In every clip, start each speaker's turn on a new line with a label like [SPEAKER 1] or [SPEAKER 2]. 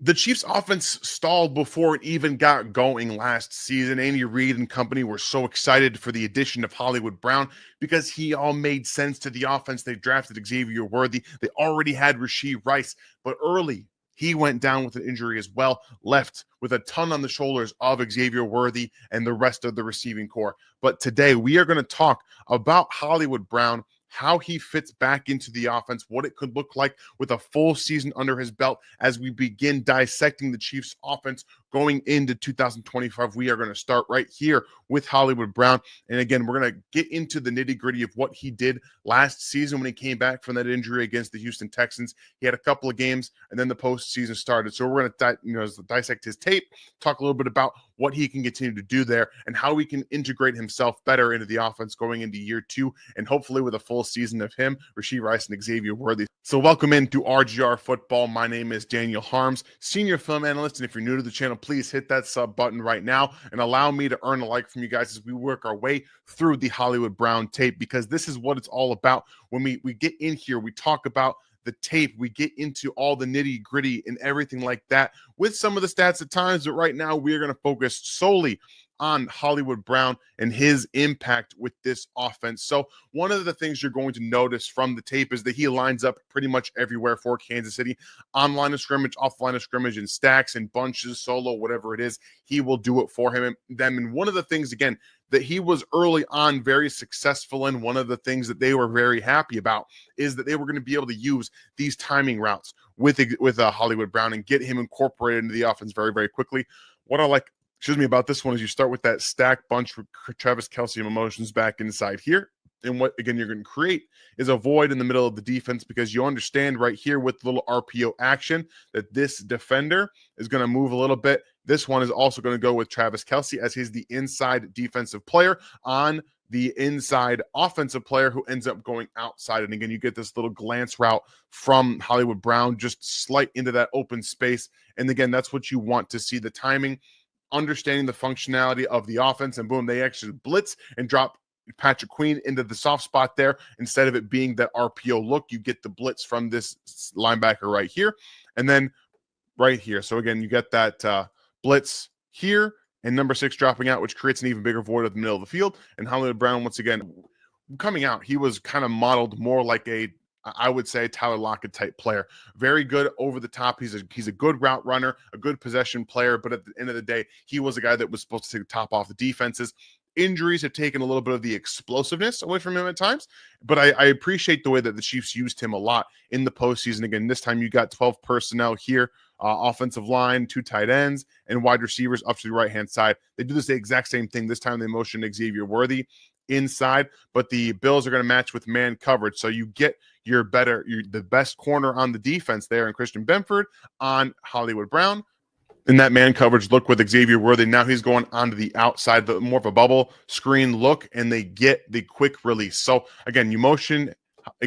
[SPEAKER 1] The Chiefs offense stalled before it even got going last season. Andy Reid and company were so excited for the addition of Hollywood Brown because he all made sense to the offense. They drafted Xavier Worthy. They already had Rashee Rice, but early he went down with an injury as well, left with a ton on the shoulders of Xavier Worthy and the rest of the receiving core. But today we are going to talk about Hollywood Brown, how he fits back into the offense, what it could look like with a full season under his belt as we begin dissecting the Chiefs offense going into 2025. We are going to start right here with Hollywood Brown. And again, we're going to get into the nitty-gritty of what he did last season when he came back from that injury against the Houston Texans. He had a couple of games and then the postseason started. So we're going to dissect his tape, talk a little bit about what he can continue to do there and how he can integrate himself better into the offense going into year two, and hopefully with a full season of him, Rashee Rice, and Xavier Worthy. So welcome into RGR Football. My name is Daniel Harms, senior film analyst, and if you're new to the channel, please hit that sub button right now and allow me to earn a like from you guys as we work our way through the Hollywood Brown tape, because this is what it's all about. When we get in here, we talk about the tape, we get into all the nitty gritty and everything like that with some of the stats at times, but right now we are going to focus solely on Hollywood Brown and his impact with this offense. So one of the things you're going to notice from the tape is that he lines up pretty much everywhere for Kansas City, on line of scrimmage, off line of scrimmage, in stacks and bunches, solo, whatever it is, he will do it for him and them. And one of the things, again, that he was early on very successful in, one of the things that they were very happy about is that they were going to be able to use these timing routes with Hollywood Brown and get him incorporated into the offense very, very quickly. What I like, about this one is you start with that stack bunch with Travis Kelce and emotions back inside here. And what, again, you're going to create is a void in the middle of the defense, because you understand right here with little RPO action that this defender is going to move a little bit. This one is also going to go with Travis Kelce as he's the inside defensive player on the inside offensive player who ends up going outside. And again, you get this little glance route from Hollywood Brown, just slight into that open space. And again, that's what you want to see, the timing, understanding the functionality of the offense, and boom, they actually blitz and drop Patrick Queen into the soft spot there. Instead of it being that RPO look, you get the blitz from this linebacker right here and then right here. So again, you get that blitz here and number 6 dropping out, which creates an even bigger void at the middle of the field. And Hollywood Brown, once again, coming out, he was kind of modeled more like I would say, Tyler Lockett type player. Very good over the top. He's a good route runner, a good possession player, but at the end of the day, he was a guy that was supposed to top off the defenses. Injuries have taken a little bit of the explosiveness away from him at times, but I appreciate the way that the Chiefs used him a lot in the postseason. Again, this time you got 12 personnel here, offensive line, 2 tight ends, and wide receivers up to the right-hand side. They do the exact same thing. This time they motioned Xavier Worthy inside, but the Bills are going to match with man coverage. So you get the best corner on the defense there in Christian Benford on Hollywood Brown. In that man coverage look with Xavier Worthy, now he's going onto the outside, but more of a bubble screen look, and they get the quick release. So again, you motion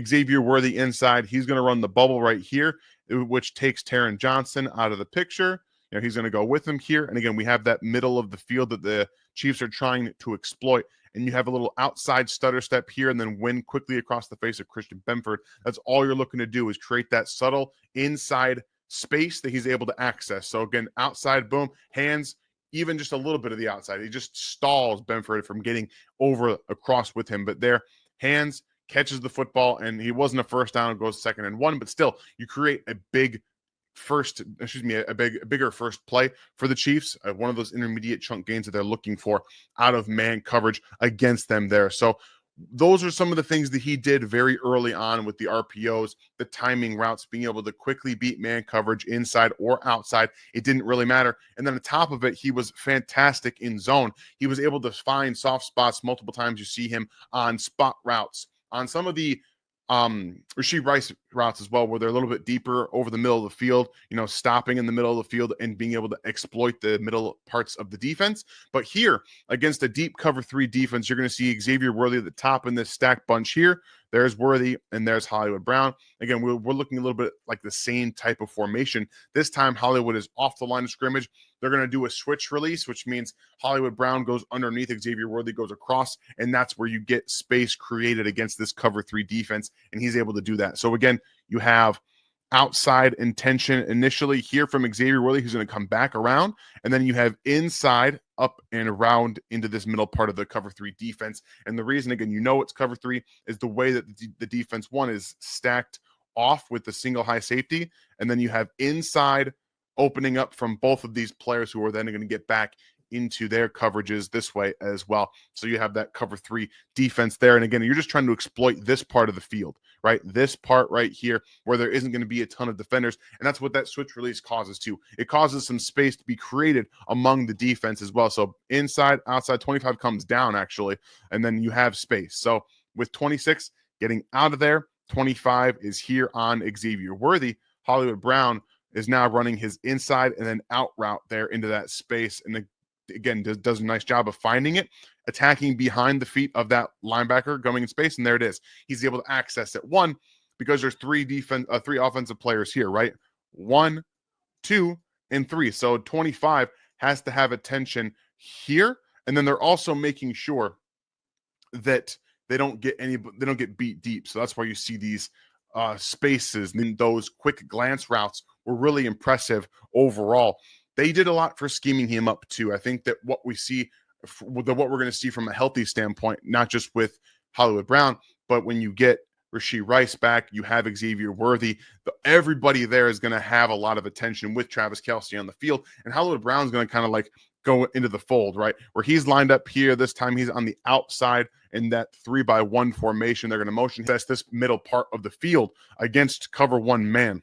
[SPEAKER 1] Xavier Worthy inside. He's going to run the bubble right here, which takes Taron Johnson out of the picture. He's going to go with him here. And again, we have that middle of the field that the Chiefs are trying to exploit. And you have a little outside stutter step here and then win quickly across the face of Christian Benford. That's all you're looking to do, is create that subtle inside space that he's able to access. So again, outside, boom, hands, even just a little bit of the outside. He just stalls Benford from getting over across with him. But there, hands, catches the football, and he wasn't a first down, it goes 2nd and 1. But still, you create a bigger first play for the Chiefs, one of those intermediate chunk gains that they're looking for out of man coverage against them there. So those are some of the things that he did very early on with the RPOs, the timing routes, being able to quickly beat man coverage inside or outside. It didn't really matter. And then on top of it, he was fantastic in zone. He was able to find soft spots multiple times. You see him on spot routes, on some of the Rashee Rice routes as well, where they're a little bit deeper over the middle of the field, stopping in the middle of the field and being able to exploit the middle parts of the defense. But here, against a deep cover 3 defense, you're going to see Xavier Worthy at the top in this stack bunch here. There's Worthy, and there's Hollywood Brown. Again, we're looking a little bit like the same type of formation. This time, Hollywood is off the line of scrimmage. They're going to do a switch release, which means Hollywood Brown goes underneath, Xavier Worthy goes across, and that's where you get space created against this cover 3 defense, and he's able to do that. So again, you have outside intention initially here from Xavier Worthy, who's going to come back around. And then you have inside, up and around into this middle part of the cover three defense. And the reason, again, you know it's cover three is the way that the defense one is stacked off with the single high safety. And then you have inside opening up from both of these players who are then going to get back into their coverages this way as well. So you have that cover three defense there. And again, you're just trying to exploit this part of the field, right? This part right here where there isn't going to be a ton of defenders. And that's what that switch release causes too. It causes some space to be created among the defense as well. So inside, outside, 25 comes down actually, and then you have space. So with 26 getting out of there, 25 is here on Xavier Worthy. Hollywood Brown is now running his inside and then out route there into that space. And again, does a nice job of finding it, attacking behind the feet of that linebacker going in space. And there it is. He's able to access it. One, because there's three offensive players here, right? 1, 2, and 3. So 25 has to have attention here. And then they're also making sure that they don't get beat deep. So that's why you see these spaces. And those quick glance routes were really impressive overall. They did a lot for scheming him up too. I think that what we see, what we're going to see from a healthy standpoint, not just with Hollywood Brown, but when you get Rashee Rice back, you have Xavier Worthy. Everybody there is going to have a lot of attention with Travis Kelce on the field, and Hollywood Brown's going to kind of like go into the fold, right? Where he's lined up here. This time he's on the outside in that 3-by-1 formation. They're going to motion test this middle part of the field against cover one man.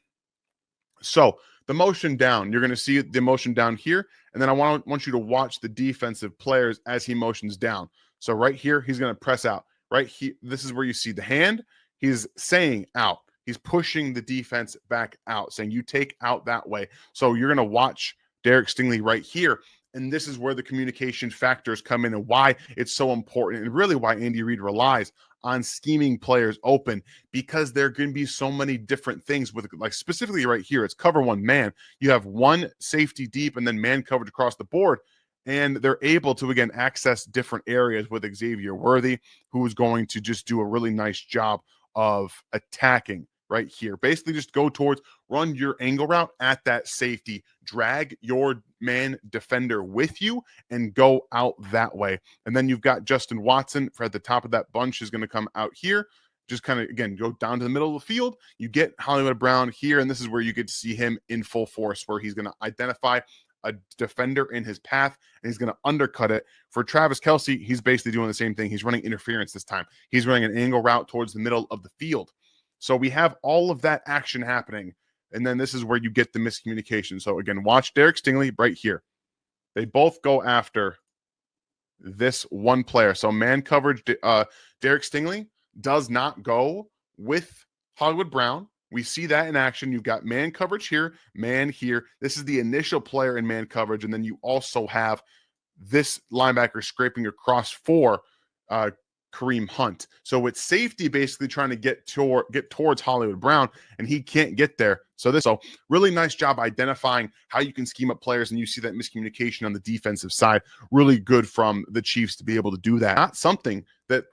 [SPEAKER 1] So the motion down, you're going to see the motion down here. And then I want you to watch the defensive players as he motions down. So right here, he's going to press out. Right here, this is where you see the hand. He's saying out. He's pushing the defense back out, saying you take out that way. So you're going to watch Derek Stingley right here. And this is where the communication factors come in and why it's so important, and really why Andy Reid relies on scheming players open, because there are going to be so many different things with, like specifically right here, it's cover one man. You have one safety deep and then man coverage across the board. And they're able to, again, access different areas with Xavier Worthy, who is going to just do a really nice job of attacking right here. Basically just go towards, run your angle route at that safety, drag your man defender with you and go out that way. And then you've got Justin Watson for at the top of that bunch is going to come out here. Just kind of, again, go down to the middle of the field. You get Hollywood Brown here, and this is where you get to see him in full force, where he's going to identify a defender in his path, and he's going to undercut it. For Travis Kelce, he's basically doing the same thing. He's running interference this time. He's running an angle route towards the middle of the field. So we have all of that action happening, and then this is where you get the miscommunication. So again, watch Derek Stingley right here. They both go after this one player. So man coverage, Derek Stingley does not go with Hollywood Brown. We see that in action. You've got man coverage here, man here. This is the initial player in man coverage, and then you also have this linebacker scraping across for Kareem Hunt. So it's safety basically trying to get towards Hollywood Brown, and he can't get there. So really nice job identifying how you can scheme up players, and you see that miscommunication on the defensive side. Really good from the Chiefs to be able to do that. Not something that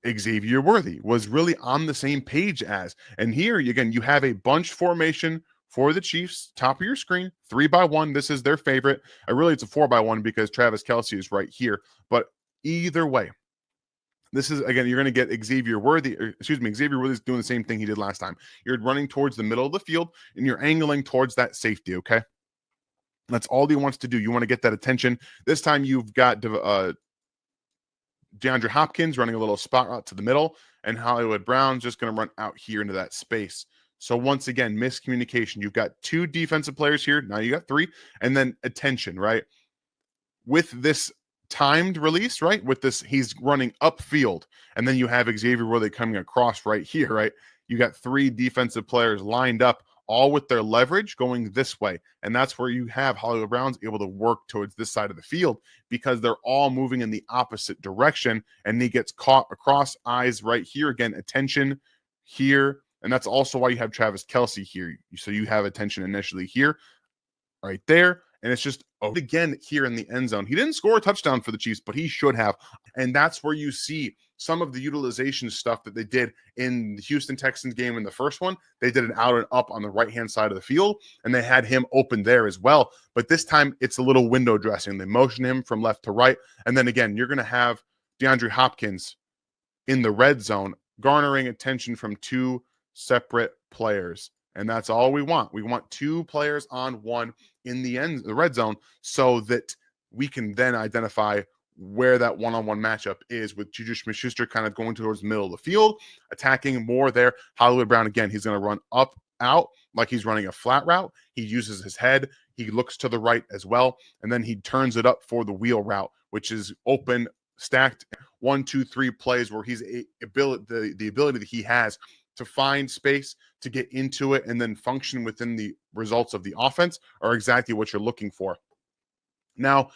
[SPEAKER 1] Xavier Worthy was really on the same page as. And here, again, you have a bunch formation for the Chiefs, top of your screen, 3-by-1. This is their favorite. It's a 4-by-1 because Travis Kelce is right here. But either way, this is, again, you're going to get Xavier Worthy. Xavier Worthy is doing the same thing he did last time. You're running towards the middle of the field, and you're angling towards that safety, okay? That's all he wants to do. You want to get that attention. This time you've got DeAndre Hopkins running a little spot route to the middle, and Hollywood Brown's just going to run out here into that space. So once again, miscommunication. You've got two defensive players here. Now you got three, and then attention, right? With this timed release, right? With this, he's running upfield, and then you have Xavier Worthy coming across right here, right? You got three defensive players lined up, all with their leverage going this way. And that's where you have Hollywood Brown's able to work towards this side of the field because they're all moving in the opposite direction. And he gets caught across eyes right here. Again, attention here. And that's also why you have Travis Kelce here. So you have attention initially here, right there. And it's just again here in the end zone. He didn't score a touchdown for the Chiefs, but he should have. And that's where you see some of the utilization stuff that they did in the Houston Texans game in the first one. They did an out and up on the right-hand side of the field, and they had him open there as well. But this time, it's a little window dressing. They motion him from left to right. And then again, you're going to have DeAndre Hopkins in the red zone, garnering attention from two separate players. And that's all we want. We want two players on one in the red zone, so that we can then identify where that one-on-one matchup is, with Juju Smith-Schuster kind of going towards the middle of the field, attacking more there. Hollywood Brown, again, he's going to run up, out, like he's running a flat route. He uses his head. He looks to the right as well, and then he turns it up for the wheel route, which is open, stacked 1, 2, 3 plays where he's the ability that he has to find space, to get into it, and then function within the results of the offense are exactly what you're looking for. Now,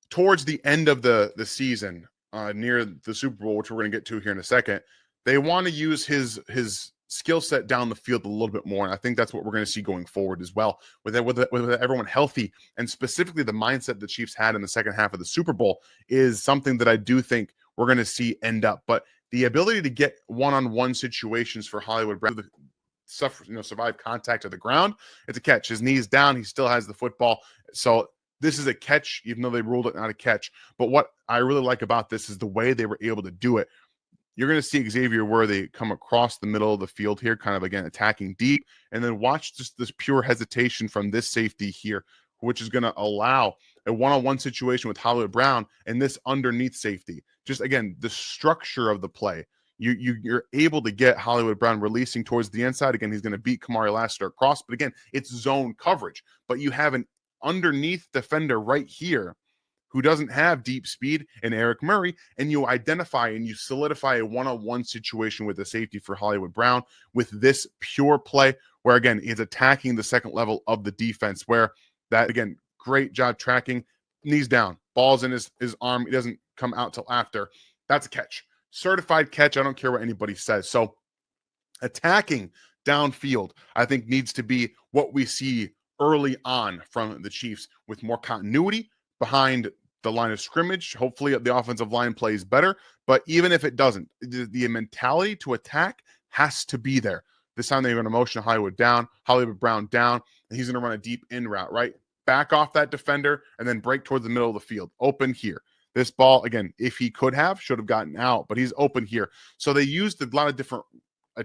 [SPEAKER 1] towards the end of the season, near the Super Bowl, which we're going to get to here in a second, they want to use his skill set down the field a little bit more, and I think that's what we're going to see going forward as well, with everyone healthy, and specifically the mindset the Chiefs had in the second half of the Super Bowl is something that I do think we're going to see end up. But the ability to get one-on-one situations for Hollywood Brown, survive contact to the ground, it's a catch. His knee's down, he still has the football, so this is a catch, even though they ruled it not a catch. But what I really like about this is the way they were able to do it. You're going to see Xavier Worthy come across the middle of the field here, kind of, again, attacking deep. And then watch just this pure hesitation from this safety here, which is going to allow a one-on-one situation with Hollywood Brown and this underneath safety. Just, again, the structure of the play. You're able to get Hollywood Brown releasing towards the inside. Again, he's going to beat Kamari Lassiter across. But, again, it's zone coverage. But you have an underneath defender right here who doesn't have deep speed, and Eric Murray, and you identify and you solidify a one-on-one situation with the safety for Hollywood Brown with this pure play where, again, he's attacking the second level of the defense, where that, again, great job tracking, knees down, ball's in his arm, he doesn't come out till after. That's a catch. Certified catch, I don't care what anybody says. So attacking downfield, I think, needs to be what we see early on from the Chiefs, with more continuity behind the line of scrimmage. Hopefully the offensive line plays better, but even if it doesn't, the mentality to attack has to be there. This time they're going to motion Hollywood Brown down, and he's going to run a deep in route, right? Back off that defender and then break towards the middle of the field. Open here. This ball, again, if he should have gotten out, but he's open here. So they used a lot of different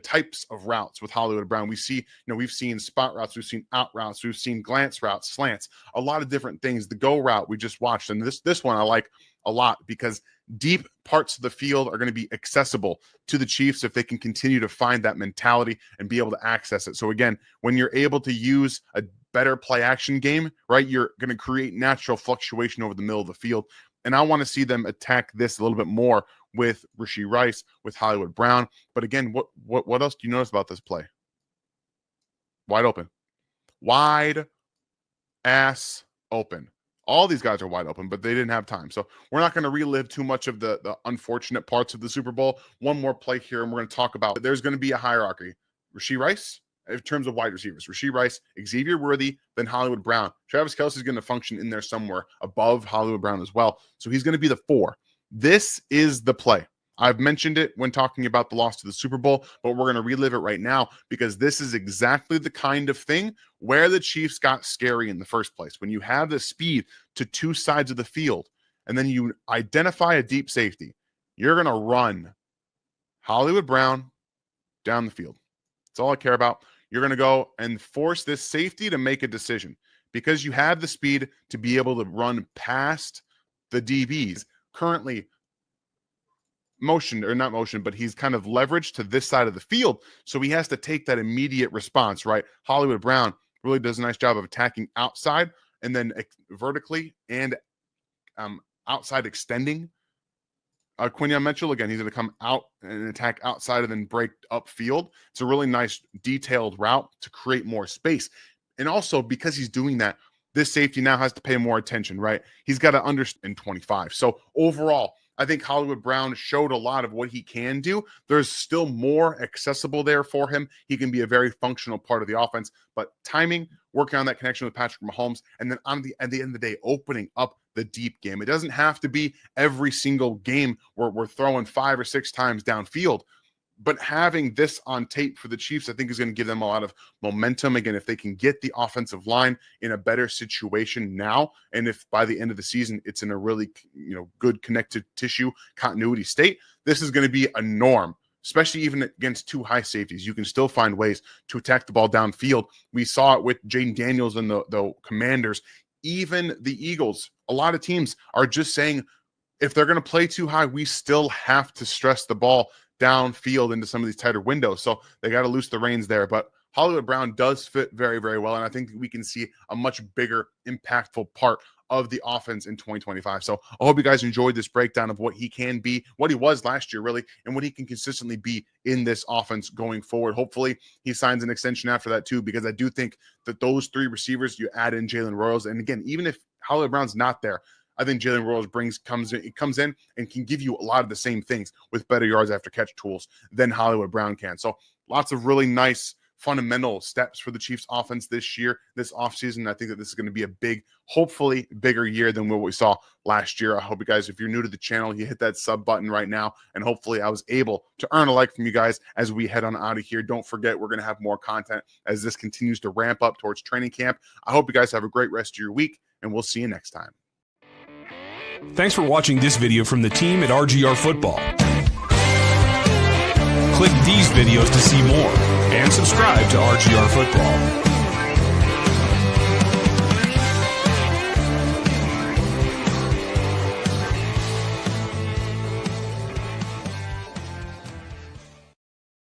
[SPEAKER 1] types of routes with Hollywood Brown. We've seen spot routes, we've seen out routes, we've seen glance routes, slants, a lot of different things. The go route we just watched, and this one I like a lot because deep parts of the field are going to be accessible to the Chiefs if they can continue to find that mentality and be able to access it. So again, when you're able to use a better play action game, right, you're going to create natural fluctuation over the middle of the field. And I want to see them attack this a little bit more with Rashee Rice, with Hollywood Brown. But again, what else do you notice about this play? Wide open. Wide ass open. All these guys are wide open, but they didn't have time. So we're not going to relive too much of the unfortunate parts of the Super Bowl. One more play here, and we're going to talk about there's going to be a hierarchy. Rashee Rice, in terms of wide receivers, Rashee Rice, Xavier Worthy, then Hollywood Brown. Travis Kelce is going to function in there somewhere above Hollywood Brown as well. So he's going to be the 4. This is the play. I've mentioned it when talking about the loss to the Super Bowl, but we're going to relive it right now because this is exactly the kind of thing where the Chiefs got scary in the first place. When you have the speed to two sides of the field and then you identify a deep safety, you're going to run Hollywood Brown down the field. That's all I care about. You're going to go and force this safety to make a decision because you have the speed to be able to run past the DBs. Currently not motion, but he's kind of leveraged to this side of the field. So he has to take that immediate response, right? Hollywood Brown really does a nice job of attacking outside and then vertically and outside extending. Quinyon Mitchell, again, he's going to come out and attack outside and then break upfield. It's a really nice detailed route to create more space. And also because he's doing that, this safety now has to pay more attention, right? He's got to understand 25. So overall, I think Hollywood Brown showed a lot of what he can do. There's still more accessible there for him. He can be a very functional part of the offense, but timing working on that connection with Patrick Mahomes, and then at the end of the day, opening up the deep game. It doesn't have to be every single game where we're throwing 5 or 6 times downfield, but having this on tape for the Chiefs, I think, is going to give them a lot of momentum. Again, if they can get the offensive line in a better situation now, and if by the end of the season it's in a really, good connected tissue continuity state, this is going to be a norm, especially even against 2 high safeties. You can still find ways to attack the ball downfield. We saw it with Jaden Daniels and the Commanders. Even the Eagles, a lot of teams are just saying, if they're going to play too high, we still have to stress the ball downfield into some of these tighter windows. So they got to loose the reins there. But Hollywood Brown does fit very, very well. And I think we can see a much bigger, impactful part of the offense in 2025. So I hope you guys enjoyed this breakdown of what he can be, what he was last year, really, and what he can consistently be in this offense going forward. Hopefully he signs an extension after that too, because I do think that those 3 receivers, you add in Jalen Royals. And again, even if Hollywood Brown's not there, I think Jalen Royals comes in and can give you a lot of the same things with better yards after catch tools than Hollywood Brown can. So lots of really nice fundamental steps for the Chiefs offense this year, this offseason. I think that this is going to be a big, hopefully bigger year than what we saw last year. I hope you guys, if you're new to the channel, you hit that sub button right now. And hopefully I was able to earn a like from you guys as we head on out of here. Don't forget, we're going to have more content as this continues to ramp up towards training camp. I hope you guys have a great rest of your week, and we'll see you next time.
[SPEAKER 2] Thanks for watching this video from the team at RGR Football. Click these videos to see more and subscribe to RGR Football.